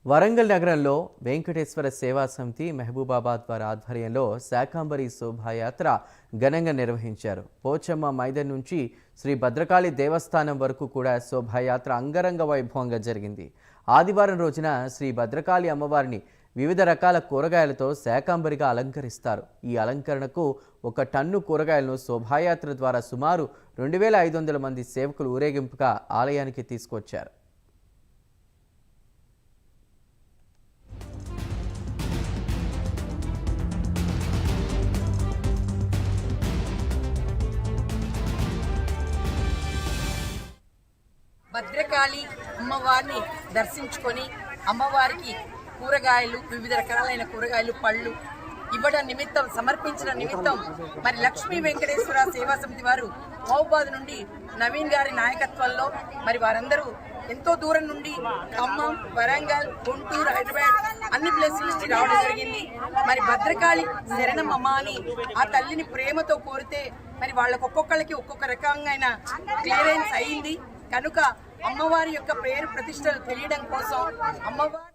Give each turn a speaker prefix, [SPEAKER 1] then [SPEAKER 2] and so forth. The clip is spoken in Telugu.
[SPEAKER 1] వరంగల్ నగరంలో వెంకటేశ్వర సేవా సమితి మహబూబాబాద్ వారి ఆధ్వర్యంలో శాకాంబరి శోభాయాత్ర ఘనంగా నిర్వహించారు. పోచమ్మ మైదాన్ నుంచి శ్రీ భద్రకాళి దేవస్థానం వరకు కూడా శోభాయాత్ర అంగరంగ వైభవంగా జరిగింది. ఆదివారం రోజున శ్రీ భద్రకాళి అమ్మవారిని వివిధ రకాల కూరగాయలతో శాకాంబరిగా అలంకరిస్తారు. ఈ అలంకరణకు 1 టన్ను కూరగాయలను శోభాయాత్ర ద్వారా సుమారు 2500 మంది సేవకులు ఊరేగింపుగా ఆలయానికి తీసుకొచ్చారు.
[SPEAKER 2] భద్రకాళి అమ్మవారిని దర్శించుకొని అమ్మవారికి కూరగాయలు వివిధ రకాలైన కూరగాయలు పళ్ళు ఇవ్వడం నిమిత్తం సమర్పించిన నిమిత్తం మరి లక్ష్మీ వెంకటేశ్వర సేవా సమితి వారు మహబూబాబాద్ నుండి నవీన్ గారి నాయకత్వంలో మరి వారందరూ ఎంతో దూరం నుండి ఖమ్మం, వరంగల్, గుంటూరు, హైదరాబాద్ అన్ని ప్లేసుల నుంచి రావడం జరిగింది. మరి భద్రకాళి శరణమ్మ అని ఆ తల్లిని ప్రేమతో కోరితే మరి వాళ్ళకు ఒక్కొక్కరికి ఒక్కొక్క రకంగా క్లియరెన్స్ అయింది కనుక అమ్మవారి యొక్క పేరు ప్రతిష్టలు తెలియడం కోసం అమ్మవారి